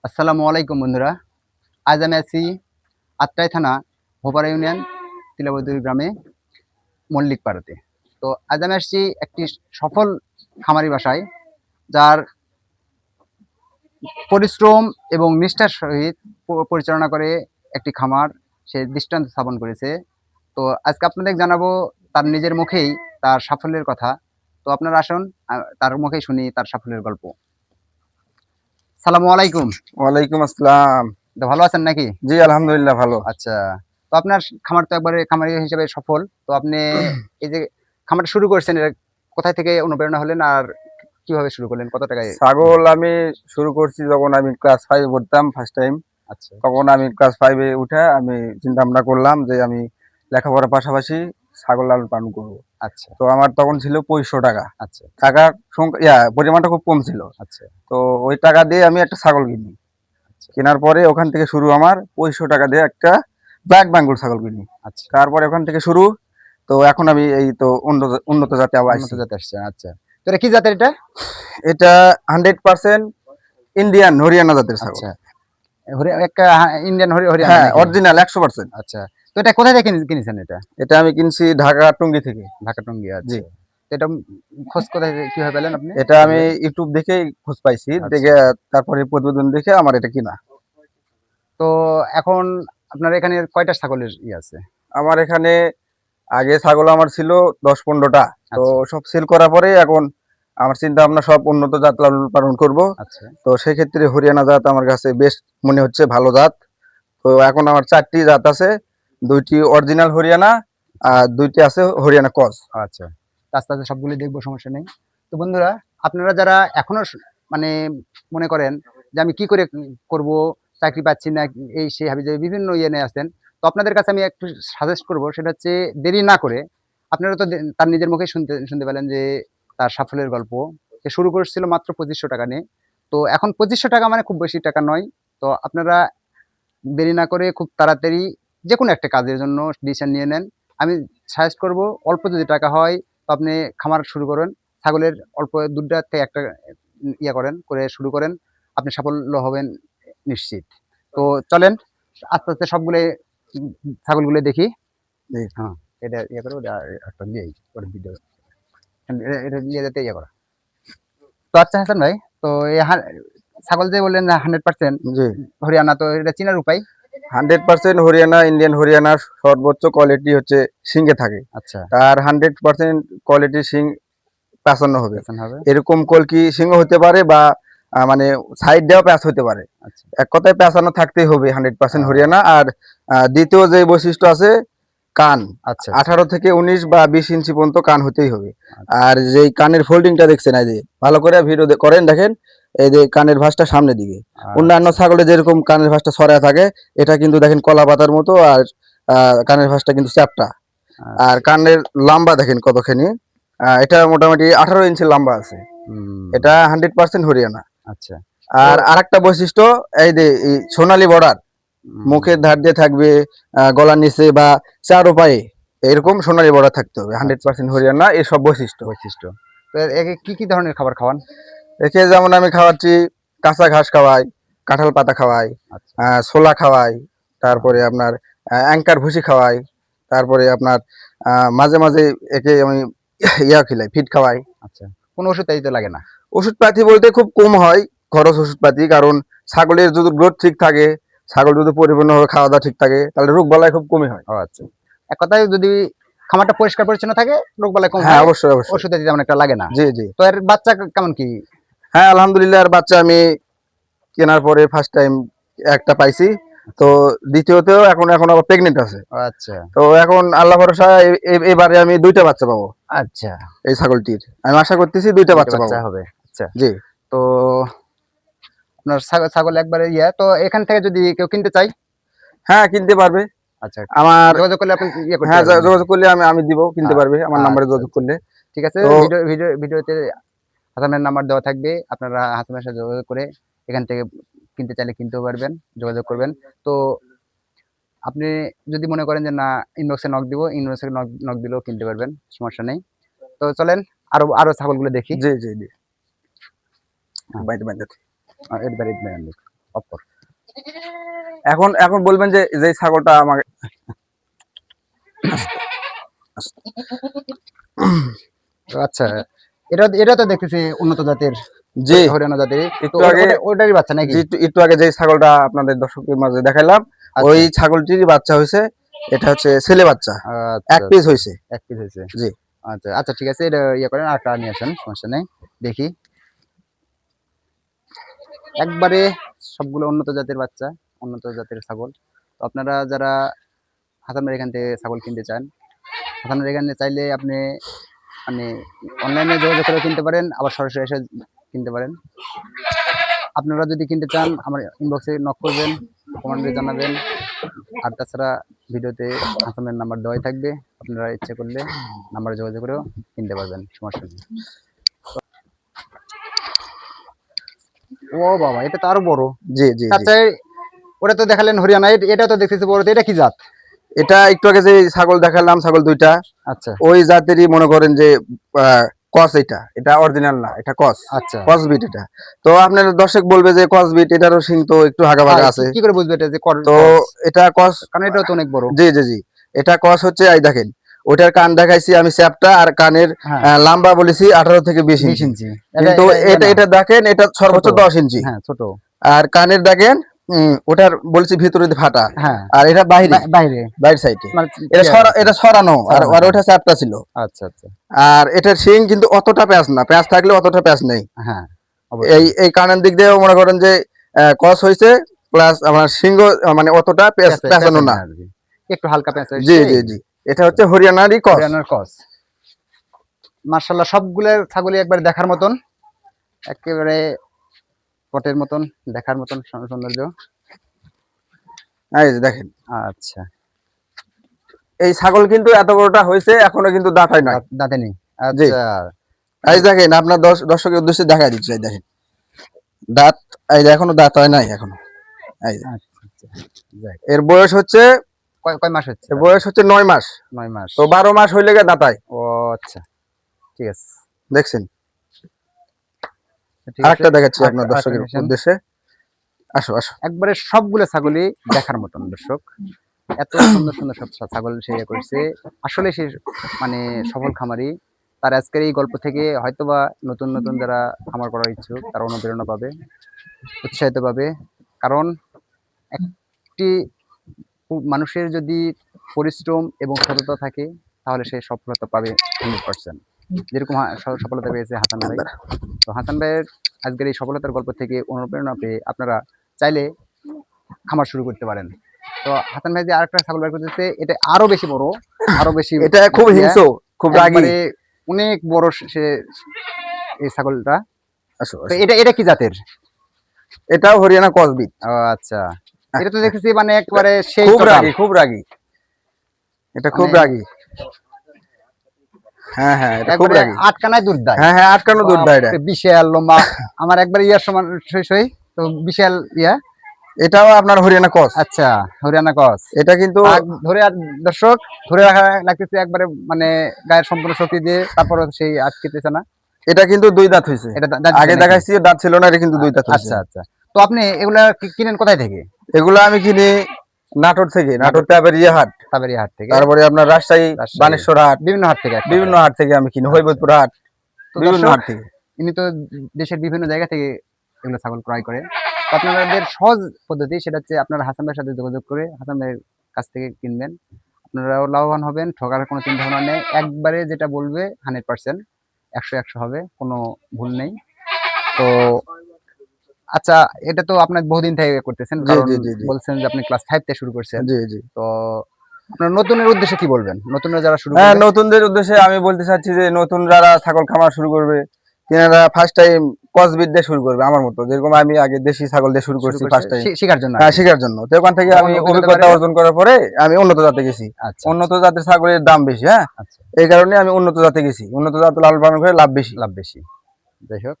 আসসালামু আলাইকুম বন্ধুরা। আজ আমি আছি আত্রাই থানা হোপারা ইউনিয়ন তিলাবদুরি গ্রামে মল্লিক পাড়াতে। তো আজ আমি আসছি একটি সফল খামারি বাসায়, যার পরিশ্রম এবং নিষ্ঠার সহিত পরিচালনা করে একটি খামার সে দৃষ্টান্ত স্থাপন করেছে। তো আজকে আপনাদের জানাবো তার নিজের মুখেই তার সাফল্যের কথা। তো আপনারা আসুন, তার মুখেই শুনি তার সাফল্যের গল্প। সালামু আলাইকুম। ওয়ালাইকুম আসসালাম। তো ভালো আছেন নাকি? জি, আলহামদুলিল্লাহ ভালো। আচ্ছা। তো আপনার খামার তো একবারে খামারি হিসেবে সফল। তো আপনি এই যে খামারটা শুরু করছেন, এটা কোথায় থেকে অনুপ্রেরণা হলেন আর কিভাবে শুরু করলেন? কত টাকায়? ছাগল আমি শুরু করছি যখন আমি ক্লাস 5 এ পড়তাম ফার্স্ট টাইম। আচ্ছা, তখন আমি ক্লাস 5 এ উঠে আমি চিন্তা ভাবনা করলাম যে আমি লেখাপড়ার পাশাপাশি ছাগল লালন পালন করব। আচ্ছা, তো আমার তখন ছিল 2500 টাকা। আচ্ছা, টাকার সংখ্যা পরিমাণটা খুব কম ছিল। আচ্ছা, তো ওই টাকা দিয়ে আমি একটা ছাগল কিনি। আচ্ছা, কেনার পরে ওখান থেকে শুরু আমার 2500 টাকা দিয়ে একটা ব্ল্যাক বেঙ্গল ছাগল কিনি। আচ্ছা। তারপরে ওখান থেকে শুরু। তো এখন আমি এই তো উন্নত উন্নত জাতে আবার উন্নত আইছি। জাতে আসছেন। আচ্ছা। তো এটা কি জাতের এটা? এটা 100% ইন্ডিয়ান হরিয়ানা জাতের ছাগল। আচ্ছা। একটা ইন্ডিয়ান হরিয়ানা হ্যাঁ, নাকি? অরিজিনাল 100%। আচ্ছা। তো এটা কোথায় থেকে কিনেছেন এটা? এটা আমি কিনছি ঢাকা টঙ্গী থেকে। ঢাকা টঙ্গী। জি। আচ্ছা। তো এটা খোঁজ কোথায় কিভাবে পেলেন আপনি? এটা আমি ইউটিউব দেখেই খোঁজ পাইছি। আচ্ছা। দেখে তারপরে প্রতিবেদন দেখে আমার এটা কিনা। তো এখন আপনার এখানে কয়টা ছাগলের আছে? আমার এখানে আগে ছাগল আমার ছিল 10-15 টা। তো আচ্ছা, সব সেল করার পরে এখন আমার চিন্তা ভাবনা সব উন্নত জাত লালন পালন করব। আচ্ছা, তো সেক্ষেত্রে হরিয়ানা জাত আমার কাছে বেস্ট মনে হচ্ছে, ভালো জাত। তো এখন আমার 4টি জাত আছে। 2টি অরিজিনাল হরিয়ানা আচ্ছা। আর 2টি আছে হরিয়ানা ক্রস। আচ্ছা। তো আস্তে, আস্তে সবগুলো দেখবো, সমস্যা নেই। তো বন্ধুরা, আপনারা যারা এখনো মানে মনে করেন যে আমি কি করে করব, চাকরি পাচ্ছি না, এই সেই হাবিজাবি বিভিন্ন ইয়ে নিয়ে আসছেন। তো আপনাদের কাছে আমি একটু সাজেস্ট করব, সেটা হচ্ছে দেরি না করে আপনারা তো তার নিজের মুখেই শুনতে পেলেন যে তার সাফল্যের গল্প। সে শুরু করেছিল মাত্র ৳২৫০০ নিয়ে। তো এখন ৳২৫০০ মানে খুব বেশি টাকা নয়। তো আপনারা দেরি না করে খুব তাড়াতাড়ি যেকোনো একটা কাজের জন্য ডিসিশন নিয়ে নেন। আমি সাজেস্ট করব, অল্প যদি টাকা হয় তো আপনি খামার শুরু করুন। ছাগলের অল্প ২ টা থেকে ১ টা করে শুরু করেন। আপনি সাফল্য হবেন নিশ্চিত। তো চলেন আস্তে, আস্তে সবগুলো ছাগলগুলো দেখি। জি। হ্যাঁ, এটা করে ওটা একটা দিয়েই ওর ভিডিও এটা নিয়ে যেতে করা। তো আচ্ছা হাসান ভাই, তো এই ছাগল যে বললেন না 100% জি। হরিয়ানা, তো এটা চিনার উপায়? 100% হরিয়ানা, ইন্ডিয়ান হরিয়ানার সর্বোচ্চ কোয়ালিটি হচ্ছে শিংয়ে থাকে। আচ্ছা, তার 100% কোয়ালিটি শিং প্যাঁচানো হবে। পেছন হবে। এরকম কলকি শিংও হতে পারে বা মানে সাইড দিয়েও প্যাঁচ হতে পারে। আচ্ছা। এক কথায় প্যাঁচানো থাকতেই হবে 100% আ হরিয়ানা। আর দ্বিতীয় যে বৈশিষ্ট্য আছে কান। আচ্ছা, আচ্ছা, 18 থেকে 19 বা 20 ইঞ্চি পর্যন্ত কান হতেই হবে। আচ্ছা, আর যেই কানের ফোল্ডিংটা দেখছেন, এই যে ভালো করে ভিডিও করেন দেখেন, এই যে কানের ভাঁজটা সামনের দিকে। অন্যান্য আচ্ছা, ছাগলে যেরকম কানের ভাঁজটা ছড়ায় থাকে, এটা কিন্তু দেখেন কলা পাতার মতো। আর কানের ভাঁজটা কিন্তু চ্যাপ্টা। আর আচ্ছা। কানের লম্বা দেখেন কতখানি। এটা মোটামুটি 18 ইঞ্চি লম্বা আছে। হুম, এটা 100% হরিয়ানা। আচ্ছা। তো আর আরেকটা বৈশিষ্ট্য, এই যে এই সোনালী বর্ডার হুম, মুখের ধার দিয়ে থাকবে, গলার নিচে বা চারো পায়ে এরকম সোনালী বর্ডার থাকতে হবে। আচ্ছা, 100% হরিয়ানা এই সব বৈশিষ্ট্য। বৈশিষ্ট্য। তো একে কি ধরনের খাবার খাওয়ান? একে যেমন আমি খাওয়াচ্ছি কাঁচা ঘাস খাওয়াই, কাঁঠাল পাতা খাওয়াই, আচ্ছা, ছোলা খাওয়াই, আ তারপরে আপনার অ্যাঙ্কার ভুসি খাওয়াই, তারপরে আপনার মাঝে মাঝে একে আমি ইয়া খিলাই, ফিড খাওয়াই। আচ্ছা। কোনো ওষুধ-পাতি তো লাগে না? ওষুধপাতি বলতে খুব কম হয় খরচ ওষুধপাতি, কারণ ছাগলের যদি গ্রোথ ঠিক থাকে, ছাগল যদি পরিপূর্ণভাবে খাওয়া দাওয়া ঠিক থাকে, তাহলে রোগ বালাই খুব কমই হয়। ও আচ্ছা। এক কথায় যদি খামারটা পরিষ্কার পরিচ্ছন্ন থাকে, রোগবালাই কম হ্যাঁ, হয়, অবশ্যই অবশ্যই। ওষুধ-পাতি তেমন একটা লাগে না। জি জি। তো এর বাচ্চা কেমন কি? হ্যাঁ, আলহামদুলিল্লাহ। আর বাচ্চা আমি কেনার পরে ফার্স্ট টাইম একটা পাইছি। তো আচ্ছা, দ্বিতীয়তেও এখন এখন আবার প্রেগনেন্ট আছে। ও আচ্ছা, তো এখন আল্লাহ ভরসা এবারে আমি 2টা বাচ্চা পাবো আচ্ছা। এই ছাগলটির। আমি আশা করতেছি 2টা ২ টা বাচ্চা বাচ্চা পাবো। হবে। আচ্ছা। জি। তো আপনার ছাগল একবারে তো এখান থেকে যদি কেউ কিনতে চায়? হ্যাঁ, কিনতে পারবে। আচ্ছা। আমার যোগাযোগ করলে আপনি করতে হ্যাঁ, পারবেন নাকি? যোগাযোগ করলে আমি আমি দিব, কিনতে পারবে আমার নাম্বারে আচ্ছা, যোগাযোগ আচ্ছা। করলে। ঠিক আছে। তো ভিডিওতে হাসানের নাম্বার দেওয়া থাকবে। আপনারা হাসানের সাথে যোগাযোগ করে এখান থেকে কিনতে চাইলে কিনতেও পারবেন, যোগাযোগ করবেন। তো আপনি যদি মনে করেন যে না, ইনবক্সে নক দিব, ইনবক্সে নক দিলেও কিনতে পারবেন। সমস্যা নেই। তো চলেন আরো আরো ছাগলগুলো দেখি। জি জি জি। হ্যাঁ, বাইতে বাইতে এর বাড়ি অফ কর। এখন এখন বলবেন যে যে ছাগলটা আমাকে আচ্ছা, এটা তো দেখতেছি উন্নত জাতের, জি হরিয়ানা জাতের। তো একটু আগে ওটারই বাচ্চা নাকি? জি একটু আগে যে ছাগলটা আপনাদের দর্শকের মাঝে দেখাইলাম ওই আচ্ছা ছাগলটিরই বাচ্চা হয়েছে। এটা হচ্ছে ছেলে বাচ্চা, আচ্ছা এক পিস হয়েছে। এক পিস হয়েছে। জি আচ্ছা আচ্ছা ঠিক আছে, এটা ইয়ে করেন, আরেকটা নিয়ে আসেন, সমস্যা নেই। দেখি একবারে সবগুলো উন্নত জাতের বাচ্চা, উন্নত জাতের ছাগল। তো আপনারা যারা হাসান ভাইয়ের এখান থেকে ছাগল কিনতে চান, হাসান ভাইয়ের এখানে চাইলে আপনি মানে অনলাইনে যোগাযোগ করে কিনতে পারেন, আবার সরাসরি এসে কিনতে পারেন। আপনারা যদি কিনতে চান আমার ইনবক্সে নক করবেন, কমেন্টে জানাবেন। আর তাছাড়া ভিডিওতে হাসানের নাম্বার দেওয়াই থাকবে, আপনারা ইচ্ছে করলে নাম্বারে যোগাযোগ করেও কিনতে পারবেন, সমস্যা নেই। ও বাবা, এটা তো আরো বড়। জি জি জি আচ্ছা, ওটা তো দেখালেন হরিয়ানা, এটা তো দেখতেছি বড়। তো এটা কি জাত? এটা একটু আগে যে ছাগল দেখালাম, ছাগল দুইটা আচ্ছা ওই জাতেরই মনে করেন যে কস। এটা অরিজিনাল না, এটা কস, আচ্ছা, কস বিট এটা। তো আপনার দর্শক বলবে যে কস বিট, এটারও সিং তো একটু হাগা ভাগা আছে। কি করে বুঝবে এটা যে তো এটা কস, কারণ এটাও তো অনেক বড়। জি জি জি এটা কস হচ্ছে। এই দেখেন ওটার কান দেখাইছি আমি চ্যাপটা, আর কানের হ্যাঁ, লম্বা বলেছি 18 থেকে 20 20 ইঞ্চি। ইঞ্চি। কিন্তু এটা এটা দেখেন এটা সর্বোচ্চ ছোট। 10 ইঞ্চি। হ্যাঁ ছোট। আর কানের দেখেন ওটার বলছি ভিতরে দিয়ে ফাটা, হ্যাঁ, আর এটা বাইরে, বাইরে বাইরে সাইডে মানে এটা সরানো, আর সরানো, আর ওটা চ্যাপটা ছিল। আচ্ছা আচ্ছা, আর এটার শিং কিন্তু অতটা প্যাঁচ না, প্যাঁচ থাকলে অতটা প্যাঁচ নেই। হ্যাঁ এই অবশ্যই। এই কানের দিক দিয়েও মনে করেন যে কস হয়েছে, প্লাস আমার সিংহ মানে অতটা পেঁচানো না, আর কি, একটু হালকা পেঁচা জি হচ্ছে। জি জি এটা হচ্ছে হরিয়ানারই কস। হরিয়ানার ক্রস। মাশাআল্লাহ, সবগুলো ছাগলই একবার দেখার মতন, একেবারে পটের মতন, দেখার মতন সৌন্দর্য। এই যে দেখেন আচ্ছা, এই ছাগল কিন্তু এত বড়টা হয়েছে, এখনো কিন্তু দাঁত হয় নাই। দাঁতে নেই। জি আচ্ছা এই দেখেন আপনার দর্শকের উদ্দেশ্যে দেখা দিচ্ছে, এই দেখেন দাঁত, এই যে এখনো দাঁত হয় নাই এখনো। এই যে আচ্ছা আচ্ছা, যাক। এর বয়স হচ্ছে, কয় কয় মাস হচ্ছে? এর বয়স হচ্ছে 9 মাস। 9 মাস। তো 12 মাস হইলে গিয়ে দাঁতায়। ও আচ্ছা, ঠিক আছে দেখছেন। ঠিক আছে। আরেকটা দেখাচ্ছি আপনার আরেকটা দর্শকের নিয়েছেন। উদ্দেশ্যে, আসো আসো। একবারে সবগুলো ছাগলই দেখার মতন দর্শক, এত সুন্দর সুন্দর সব ছাগল সে ইয়ে করছে। আসলে সে মানে সফল খামারি। তার আজকের এই গল্প থেকে হয়তোবা নতুন নতুন যারা খামার করার ইচ্ছুক তারা অনুপ্রেরণা পাবে, উৎসাহিত পাবে। কারণ একটি মানুষের যদি পরিশ্রম এবং সততা থাকে তাহলে সে সফলতা পাবে 100%। যেরকম সফলতা পেয়েছে হাসান ভাই। তো হাসান ভাইয়ের আজকের এই সফলতার গল্প থেকে অনুপ্রেরণা পেয়ে আপনারা চাইলে খামার শুরু করতে পারেন। তো হাসান ভাই যে আরেকটা ছাগল বের করতেছে, এটা আরো বেশি বড়, আরো বেশি এটা খুব হিংস্র, খুব রাগী, একবারে অনেক বড় সে এই ছাগলটা। আসো তো আসো। এটা কি জাতের? এটাও হরিয়ানা কসবিট। ও আচ্ছা, এটা তো দেখতেছি মানে একবারে সেই খুব চটাল। রাগী, খুব রাগী, এটা খুব মানে রাগী। হ্যাঁ হ্যাঁ এটা খুব একবারে রাগী। আটকানায় দুধ দেয়। হ্যাঁ হ্যাঁ আটকানো দুধ দেয় এটা। বিশাল লম্বা, আমার একবার ইয়ার সমান সই। তো বিশাল ইয়া। এটাও আপনার হরিয়ানা কস। আচ্ছা, হরিয়ানা ক্রস। এটা কিন্তু ধরে আর দর্শক ধরে রাখা লাগতেছে একবারে, মানে গায়ের সম্পূর্ণ শক্তি দিয়ে, তারপর সেই আটকেতেছে না। এটা কিন্তু 2 দাঁত হয়েছে। এটা আগে দেখাইছি দাঁত ছিল না, এটা কিন্তু 2 দাঁত হয়েছে। আচ্ছা আচ্ছা। তো আপনি এগুলা কিনেন কোথায় থেকে? এগুলো আমি কিনি নাটোর থেকে, নাটোর তাবেরিয়া হাট, সাবেরি হাট থেকে, তারপরে আপনার রাজশাহী, বানেশ্বর হাট, বিভিন্ন হাট থেকে, বিভিন্ন হাট থেকে আমি কিনি, হরিবোদপুর হাট, তো বিভিন্ন দর্শক, হাট থেকে। ইনি তো দেশের বিভিন্ন জায়গা থেকে এগুলো ছাগল ক্রয় করে। তো আপনাদের সহজ পদ্ধতি সেটা হচ্ছে আপনারা হাসান ভাইয়ের সাথে যোগাযোগ করে হাসান ভাইয়ের কাছ থেকে কিনবেন, আপনারাও লাভবান হবেন, ঠকার কোনো চিন্তা ভাবনা নেই। একবারে যেটা বলবে 100%, 100 হবে, কোনো ভুল নেই। তো আচ্ছা, এটা তো আপনার বহুদিন থেকে করতেছেন, জি কারণ জি জি জি বলছেন যে আপনি ক্লাস 5 থেকে শুরু করছেন। জি জি। তো আপনার নতুনের উদ্দেশ্যে কি বলবেন? নতুনরা যারা শুরু হ্যাঁ করবে, নতুনদের উদ্দেশ্যে আমি বলতে চাচ্ছি যে নতুন যারা ছাগল খামার শুরু করবে, তেনারা ফার্স্ট টাইম কসবিট দিয়ে শুরু করবে আমার মতো, যেরকম আমি আগে দেশি ছাগল দিয়ে শুরু করছি ফার্স্ট টাইম শেখার জন্য। হ্যাঁ শেখার জন্য। তো ওখান থেকে আমি অভিজ্ঞতা অর্জন করার পরে আমি উন্নত জাতে গেছি। আচ্ছা উন্নত জাতের ছাগলের দাম বেশি, হ্যাঁ আচ্ছা, এই কারণে আমি উন্নত জাতে গেছি, উন্নত জাত লালন পালন করে লাভ বেশি। লাভ বেশি। যাই হোক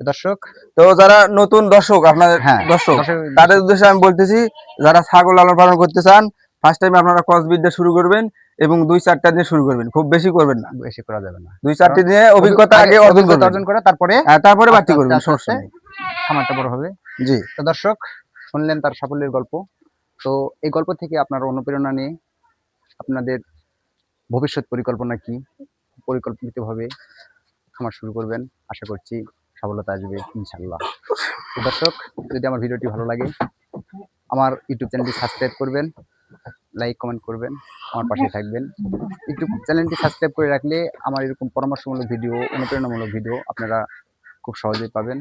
দর্শক, তো যারা নতুন দর্শক, আপনার হ্যাঁ দর্শক, তাদের উদ্দেশ্যে আমি বলতেছি যারা ছাগল লালন পালন করতে চান ফার্স্ট টাইম আপনারা কসবিট দিয়ে শুরু করবেন এবং 2-4টা দিয়ে শুরু করবেন, খুব বেশি করবেন না, বেশি করা যাবে না। 2-4টি দিয়ে অভিজ্ঞতা আগে অর্জন অর্জন করে তারপরে তারপরে বাড়তি আস্তে করবেন, আস্তে সমস্যা আস্তে নেই। খামারটা বড় হবে। জি তো দর্শক, শুনলেন তার সাফল্যের গল্প। তো এই গল্প থেকে আপনারা অনুপ্রেরণা নিয়ে আপনাদের ভবিষ্যৎ পরিকল্পনা কি, পরিকল্পিতভাবে খামার শুরু করবেন। আশা করছি সফলতা আসবে ইনশাল্লাহ। তো দর্শক, যদি আমার ভিডিওটি ভালো লাগে আমার ইউটিউব চ্যানেলটি সাবস্ক্রাইব করবেন, লাইক কমেন্ট করবেন, আমার পাশে থাকবেন। ইউটিউব চ্যানেলটি সাবস্ক্রাইব করে রাখলে আমার এরকম পরামর্শমূলক ভিডিও, অনুপ্রেরণামূলক ভিডিও আপনারা খুব সহজেই পাবেন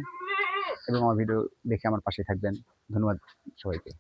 এবং আমার ভিডিও দেখে আমার পাশে থাকবেন। ধন্যবাদ সবাইকে।